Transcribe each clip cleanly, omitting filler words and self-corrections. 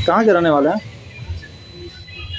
कहाँ के रहने वाले हैं?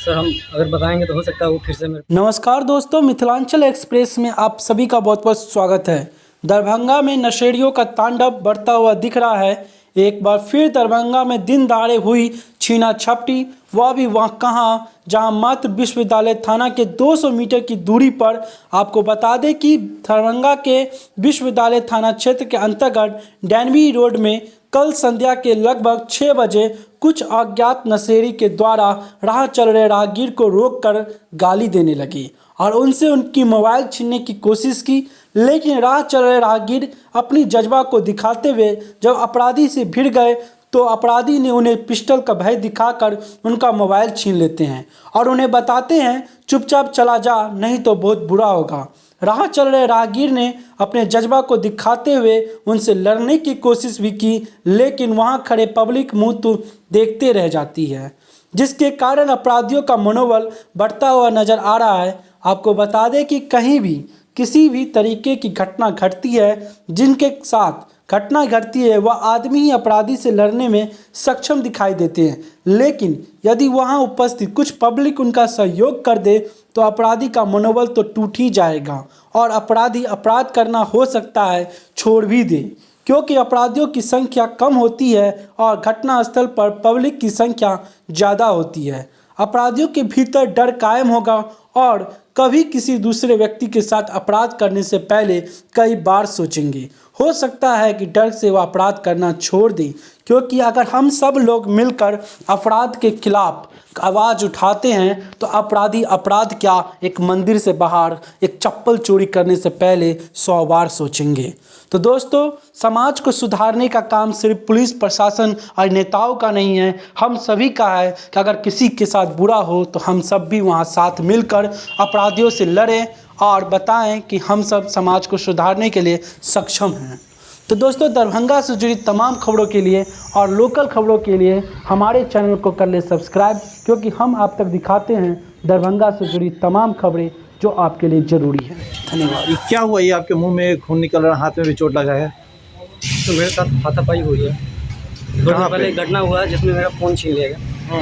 सर हम अगर बताएंगे तो हो सकता है वो फिर से मेरे। नमस्कार दोस्तों, मिथिलांचल एक्सप्रेस में आप सभी का बहुत बहुत स्वागत है। दरभंगा में नशेड़ियों का तांडव बढ़ता हुआ दिख रहा है। एक बार फिर दरभंगा में दिन दहाड़े हुई छीना झपटी, वह भी वहाँ कहाँ जहाँ मात्र विश्वविद्यालय थाना के 200 मीटर की दूरी पर। आपको बता दें कि दरभंगा के विश्वविद्यालय थाना क्षेत्र के अंतर्गत डैनवी रोड में कल संध्या के लगभग 6 बजे कुछ अज्ञात नशेड़ी के द्वारा राह चल रहे राहगीर को रोककर गाली देने लगी और उनसे उनकी मोबाइल छीनने की कोशिश की। लेकिन राह चल रहे राहगीर अपनी जज्बा को दिखाते हुए जब अपराधी से भिड़ गए तो अपराधी ने उन्हें पिस्टल का भय दिखाकर उनका मोबाइल छीन लेते हैं और उन्हें बताते हैं चुपचाप चला जा, नहीं तो बहुत बुरा होगा। राह चल रहे राहगीर ने अपने जज्बा को दिखाते हुए उनसे लड़ने की कोशिश भी की, लेकिन वहां खड़े पब्लिक मुंह तो देखते रह जाती है, जिसके कारण अपराधियों का मनोबल बढ़ता हुआ नजर आ रहा है। आपको बता दें कि कहीं भी किसी भी तरीके की घटना घटती है, जिनके साथ घटना घटती है वह आदमी ही अपराधी से लड़ने में सक्षम दिखाई देते हैं। लेकिन यदि वहां उपस्थित कुछ पब्लिक उनका सहयोग कर दे तो अपराधी का मनोबल तो टूट ही जाएगा और अपराधी अपराध करना हो सकता है छोड़ भी दे, क्योंकि अपराधियों की संख्या कम होती है और घटनास्थल पर पब्लिक की संख्या ज़्यादा होती है। अपराधियों के भीतर डर कायम होगा और कभी किसी दूसरे व्यक्ति के साथ अपराध करने से पहले कई बार सोचेंगे। हो सकता है कि डर से वह अपराध करना छोड़ दें, क्योंकि अगर हम सब लोग मिलकर अपराध के खिलाफ आवाज़ उठाते हैं तो अपराधी अपराध क्या एक मंदिर से बाहर एक चप्पल चोरी करने से पहले 100 बार सोचेंगे। तो दोस्तों, समाज को सुधारने का काम सिर्फ पुलिस प्रशासन और नेताओं का नहीं है, हम सभी का है कि अगर किसी के साथ बुरा हो तो हम सब भी वहाँ साथ मिलकर अपराधियों से लड़ें और बताएं कि हम सब समाज को सुधारने के लिए सक्षम हैं। तो दोस्तों, दरभंगा से जुड़ी तमाम खबरों के लिए और लोकल खबरों के लिए हमारे चैनल को कर ले सब्सक्राइब, क्योंकि हम आप तक दिखाते हैं दरभंगा से जुड़ी तमाम खबरें जो आपके लिए ज़रूरी है। धन्यवाद। ये क्या हुआ? ये आपके मुंह में खून निकल रहा, हाथ में भी चोट लगा है। तो मेरे साथ हाथापाई हुई है। थोड़ी देर पहले एक घटना हुआ है जिसमें मेरा फ़ोन छीन लिया गया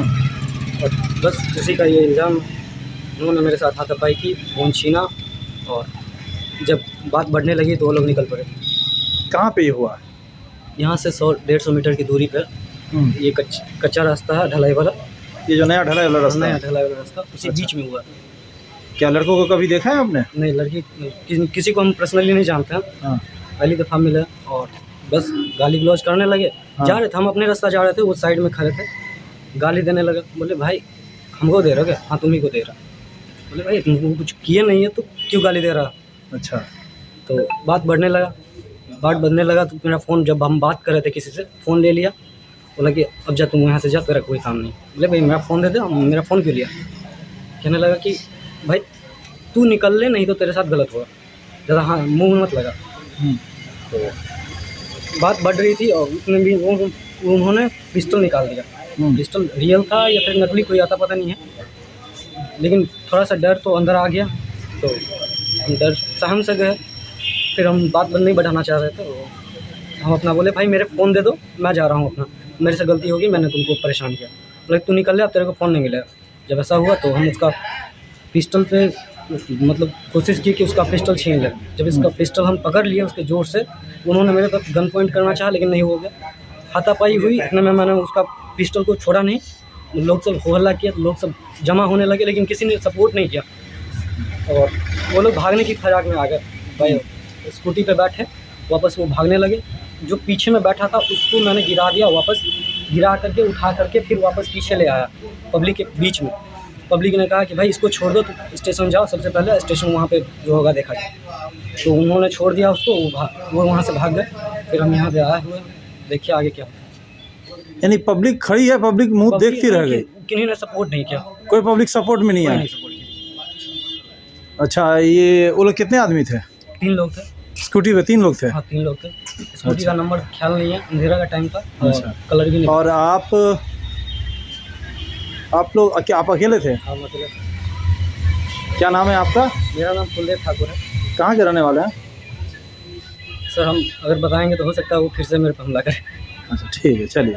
और बस उसी का ये इल्ज़ाम, उन्होंने मेरे साथ हाथापाई की, फ़ोन छीना और जब बात बढ़ने लगी तो वो लोग निकल पड़े। कहाँ पे ये हुआ? यहाँ से 100-150 मीटर की दूरी पर ये कच्चा रास्ता है, ढलाई वाला। ये जो नया ढलाई वाला रास्ता है, ढलाई वाला रास्ता उसी बीच में हुआ है। क्या लड़कों को कभी देखा है आपने? नहीं, लड़की किसी को हम पर्सनली नहीं जानते हैं। हाँ। पहली दफ़ा मिले और बस गाली गलौज करने लगे। हाँ। जा रहे थे, हम अपने रास्ता जा रहे थे, वो साइड में खड़े थे, गाली देने लगा। बोले भाई हमको दे रहे हो क्या? हाँ तुम्ही को दे रहा। बोले भाई तुमको कुछ किए नहीं है तो क्यों गाली दे रहा? अच्छा। तो बात बढ़ने लगा तो मेरा फ़ोन, जब हम बात कर रहे थे किसी से, फ़ोन ले लिया। बोला कि अब जा तुम यहाँ से जा, तेरा कोई काम नहीं। बोले भाई मेरा फ़ोन दे दे। मेरा फ़ोन क्यों लिया? कहने लगा कि भाई तू निकल ले, नहीं तो तेरे साथ गलत होगा, ज़्यादा हाँ मुँह मत लगा। तो बात बढ़ रही थी और उसने भी उन्होंने पिस्टल निकाल दिया। पिस्टल रियल था या फिर नकली कोई आता पता नहीं है, लेकिन थोड़ा सा डर तो अंदर आ गया तो हम डर सहम से गए। फिर हम बात नहीं बढ़ाना चाह रहे थे, तो हम अपना बोले भाई मेरे फ़ोन दे दो, मैं जा रहा हूँ अपना, मेरे से गलती होगी, मैंने तुमको परेशान किया। बोले तू निकल ले, अब तेरे को फ़ोन नहीं मिलेगा। जब ऐसा हुआ तो हम उसका पिस्टल पे मतलब कोशिश की कि उसका पिस्टल छीन ले। जब इसका पिस्टल हम पकड़ लिए उसके ज़ोर से, उन्होंने मेरे तरफ गन पॉइंट करना चाहा लेकिन नहीं हो गया। हाथापाई हुई, इतने में मैंने उसका पिस्टल को छोड़ा नहीं। लोग सब हो हल्ला किया, लोग सब जमा होने लगे, लेकिन किसी ने सपोर्ट नहीं किया और वो लोग भागने की फिराक में आ गए। भाई स्कूटी पे बैठे, वापस वो भागने लगे। जो पीछे में बैठा था उसको मैंने गिरा दिया, वापस गिरा करके उठा करके फिर वापस पीछे ले आया पब्लिक के बीच में। पब्लिक ने कहा कि भाई इसको छोड़ दो, तो स्टेशन जाओ, सबसे पहले स्टेशन वहाँ पे जो होगा देखा जाए। तो उन्होंने छोड़ दिया उसको, वो वहाँ से भाग गए। फिर हम यहाँ पे आए हुए, देखिए आगे क्या। यानी पब्लिक खड़ी है, पब्लिक मुंह देखती रह गई, किन्हीं ने सपोर्ट नहीं किया, कोई पब्लिक सपोर्ट में नहीं आया। अच्छा, ये वो लोग कितने आदमी थे? 3 लोग थे। स्कूटी पे 3 लोग थे? हाँ 3 लोग थे। स्कूटी का नंबर ख्याल नहीं है, अंधेरा का टाइम था। अच्छा। कलर भी नहीं। और आप लोग क्या आप अकेले थे? हाँ अकेले थे। क्या नाम है आपका? मेरा नाम कुलदेव ठाकुर है। कहाँ के रहने वाले हैं? सर हम अगर बताएंगे तो हो सकता है वो फिर से मेरे पर हमला करे। अच्छा ठीक है, चलिए।